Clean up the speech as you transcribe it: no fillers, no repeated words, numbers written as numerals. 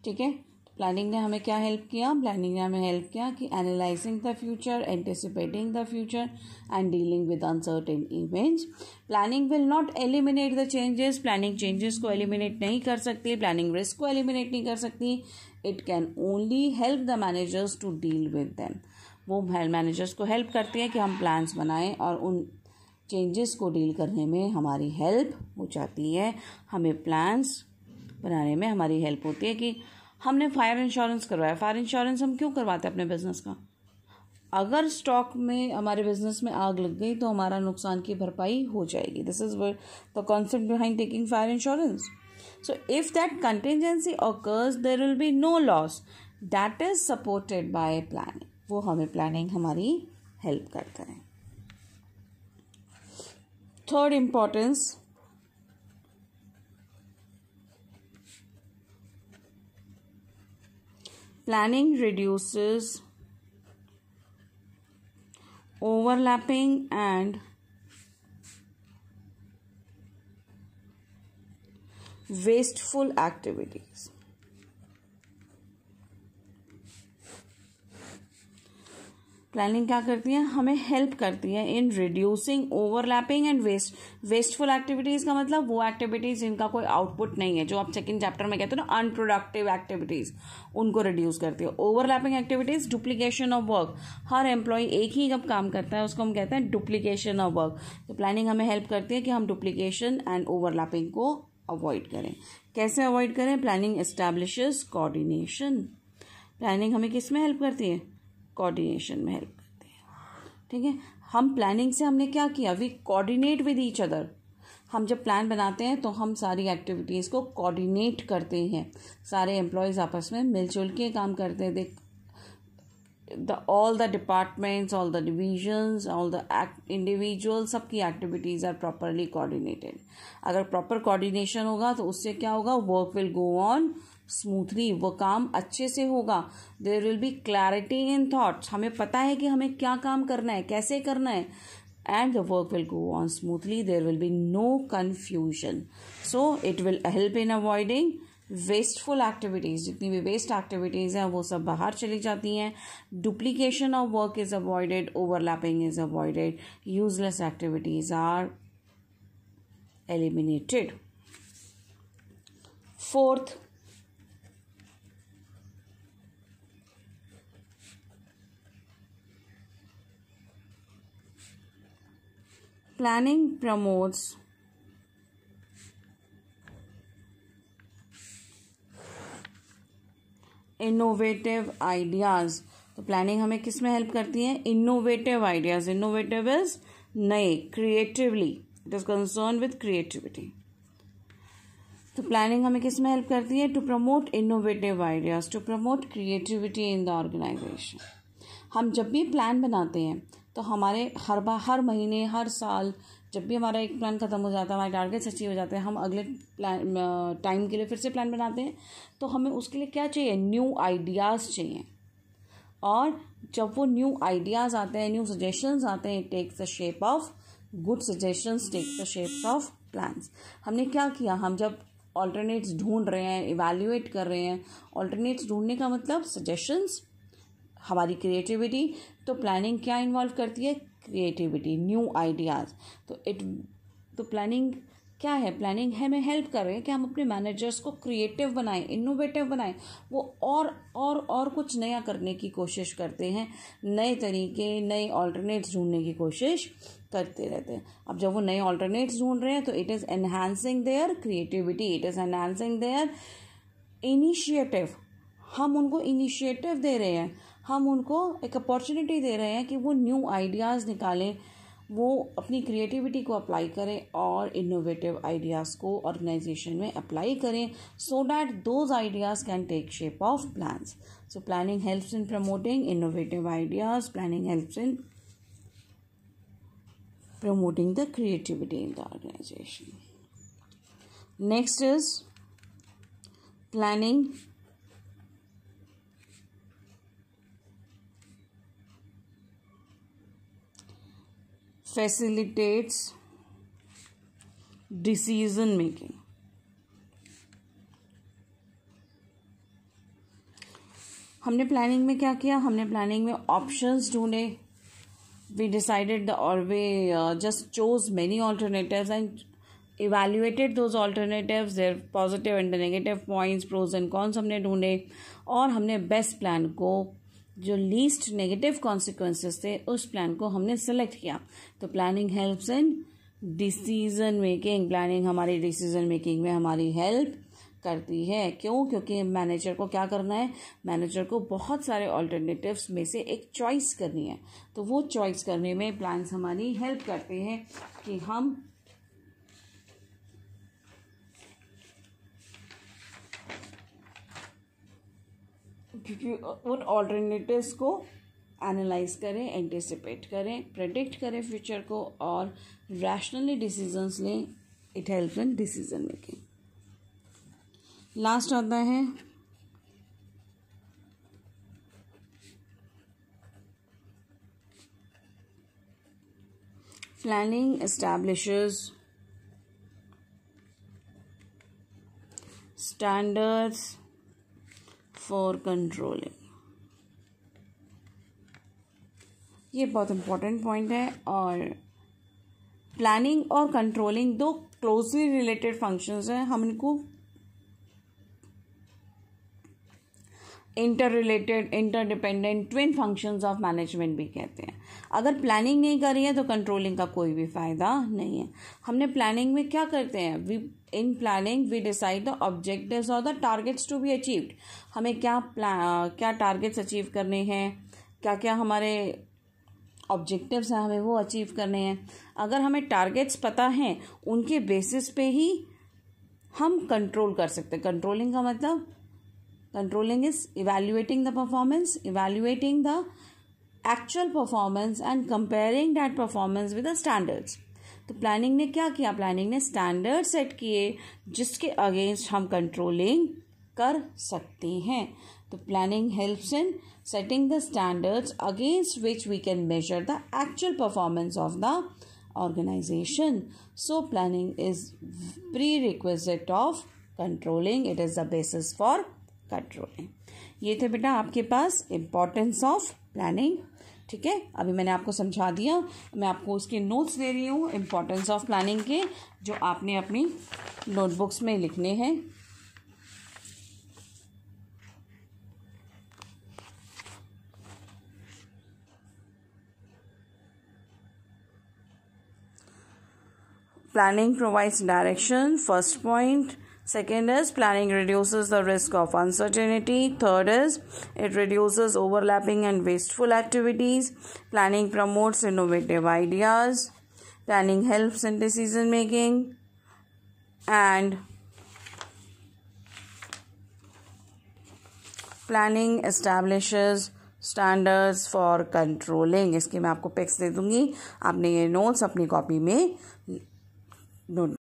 ठीक है। प्लानिंग ने हमें क्या हेल्प किया? प्लानिंग ने हमें हेल्प किया कि analysing the future, anticipating the future and dealing with uncertain events. Planning will not eliminate the changes, planning changes को एलिमिनेट नहीं कर सकती, प्लानिंग रिस्क को एलिमिनेट नहीं कर सकती। It can only help the managers to deal with them. वो managers को हेल्प करती है कि हम प्लान्स बनाएं और उन चेंजेस को डील करने में हमारी हेल्प हो जाती है। हमें प्लान्स बनाने में हमारी हेल्प होती है कि हमने फायर इंश्योरेंस करवाया। फायर इंश्योरेंस हम क्यों करवाते हैं अपने बिजनेस का? अगर स्टॉक में हमारे बिजनेस में आग लग गई तो हमारा नुकसान की भरपाई हो जाएगी। This is the concept behind taking fire insurance. So if that contingency occurs there will be no loss, that is supported by planning. वो हमें प्लानिंग हमारी हेल्प करता है। Third importance, planning reduces overlapping and wasteful activities. Planning क्या करती है? हमें help करती है in reducing overlapping and wasteful activities का मतलब वो एक्टिविटीज़ जिनका कोई आउटपुट नहीं है, जो आप सेकंड चैप्टर में कहते हो ना अनप्रोडक्टिव एक्टिविटीज़, उनको रिड्यूस करती है। Overlapping activities, duplication of work. हर एम्प्लॉय एक ही जब काम करता है उसको हम कहते हैं डुप्लीकेशन ऑफ वर्क। तो प्लानिंग हमें हेल्प करती है कि हम डुप्लीकेशन एंड ओवरलैपिंग को अवॉइड करें। कैसे अवॉइड करें? Planning establishes coordination. प्लानिंग हमें किस में हेल्प करती है? कोऑर्डिनेशन में हेल्प करती है। ठीक है। हम प्लानिंग से हमने क्या किया? We coordinate with each other. हम जब प्लान बनाते हैं तो हम सारी एक्टिविटीज़ को कोऑर्डिनेट करते हैं। सारे एम्प्लॉयज़ आपस में मिलजुल के काम करते हैं। All the departments, all the divisions, all the individual, सबकी एक्टिविटीज़ आर प्रॉपरली कोऑर्डिनेटेड। अगर प्रॉपर कोऑर्डिनेशन होगा तो उससे क्या होगा? Work will go on smoothly, वो काम अच्छे से होगा। There will be clarity in thoughts. हमें पता है कि हमें क्या काम करना है, कैसे करना है, and the work will go on smoothly. There will be no confusion. So it will help in avoiding wasteful activities. जितनी भी वेस्ट एक्टिविटीज़ हैं वो सब बाहर चली जाती हैं। Duplication of work is avoided, overlapping is avoided, useless activities are eliminated. Fourth, planning promotes innovative ideas. तो प्लानिंग हमें किस में हेल्प करती है? Innovative ideas. इनोवेटिव इज नए, creatively, it is concern with creativity. तो प्लानिंग हमें किस में हेल्प करती है? To promote innovative ideas, to promote creativity in the organization. हम जब भी प्लान बनाते हैं तो हमारे हर महीने, हर साल जब भी हमारा एक प्लान ख़त्म हो जाता है, हमारे टारगेट्स अचीव हो जाते हैं, हम अगले प्लान टाइम के लिए फिर से प्लान बनाते हैं। तो हमें उसके लिए क्या चाहिए? न्यू आइडियाज़ चाहिए। और जब वो न्यू आइडियाज़ आते हैं, न्यू सजेशंस आते हैं, takes the shape of good suggestions, takes the shapes of plans. हमने क्या किया? हम जब ऑल्टरनेट्स ढूंढ रहे हैं, इवैल्यूएट कर रहे हैं, ऑल्टरनेट्स ढूंढने का मतलब सजेशंस, हमारी क्रिएटिविटी। तो प्लानिंग क्या इन्वॉल्व करती है? Creativity, new ideas. तो प्लानिंग क्या है? प्लानिंग हमें हेल्प कर रहे हैं कि हम अपने मैनेजर्स को क्रिएटिव बनाएं, इनोवेटिव बनाएं। वो और कुछ नया करने की कोशिश करते हैं, नए तरीके, नए ऑल्टरनेट्स ढूंढने की कोशिश करते रहते हैं। अब जब वो नए ऑल्टरनेट्स ढूंढ रहे हैं तो it is enhancing their creativity, it is enhancing their initiative. हम उनको इनिशिएटिव दे रहे हैं, हम उनको एक अपॉर्चुनिटी दे रहे हैं कि वो न्यू आइडियाज़ निकालें, वो अपनी क्रिएटिविटी को अप्लाई करें और इनोवेटिव आइडियाज़ को ऑर्गेनाइजेशन में अप्लाई करें, so that those ideas can take shape of plans. So planning helps in promoting innovative ideas, planning helps in promoting the creativity in the organization. Next is planning facilitates decision making. हमने planning में क्या किया, हमने planning में options ढूंढे. We decided और we just chose many alternatives and evaluated those alternatives, their positive and the negative points, pros and cons हमने ढूंढे और हमने बेस्ट प्लान को, जो लीस्ट नेगेटिव कॉन्सिक्वेंसेस थे, उस प्लान को हमने सेलेक्ट किया. तो planning helps in decision making. Planning हमारी डिसीजन मेकिंग में हमारी हेल्प करती है. क्यों? क्योंकि मैनेजर को क्या करना है, मैनेजर को बहुत सारे ऑल्टरनेटिव्स में से एक चॉइस करनी है. तो वो चॉइस करने में प्लान्स हमारी हेल्प करते हैं कि हम क्योंकि उन ऑल्टरनेटिव्स को एनालाइज करें, एंटिसिपेट करें, प्रेडिक्ट करें फ्यूचर को और रैशनली डिसीजंस लें. It helps in decision making. Last आता है planning establishes standards for controlling. ये बहुत इंपॉर्टेंट पॉइंट है. और प्लानिंग और कंट्रोलिंग दो क्लोजली रिलेटेड फंक्शंस हैं. हम इनको inter related, interdependent twin functions of management भी कहते हैं. अगर प्लानिंग नहीं करी है तो कंट्रोलिंग का कोई भी फायदा नहीं है. हमने प्लानिंग में क्या करते हैं, in planning we decide the objectives और the targets to be achieved. हमें क्या टारगेट्स अचीव करने हैं, क्या क्या हमारे ऑब्जेक्टिव्स हैं, हमें वो अचीव करने हैं. अगर हमें टारगेट्स पता हैं, उनके बेसिस पे ही हम कंट्रोल कर सकते हैं. कंट्रोलिंग का मतलब, controlling is evaluating the performance, evaluating the actual performance and comparing that performance with the standards. तो प्लानिंग ने क्या किया, प्लानिंग ने स्टैंडर्ड सेट किए जिसके अगेंस्ट हम कंट्रोलिंग कर सकते हैं. तो planning helps in setting the standards against which we can measure the actual performance of the organization. So planning is prerequisite of controlling. It is the basis for controlling. ये थे बेटा आपके पास importance of planning. ठीक है, अभी मैंने आपको समझा दिया. मैं आपको उसके नोट्स दे रही हूँ इम्पोर्टेंस ऑफ प्लानिंग के, जो आपने अपनी नोटबुक्स में लिखने हैं. Planning provides direction. First point. Second is planning reduces the risk of uncertainty. Third is it reduces overlapping and wasteful activities. Planning promotes innovative ideas. Planning helps in decision making. And planning establishes standards for controlling. इसके मैं आपको pics दे दूँगी, आपने ये notes अपनी copy में note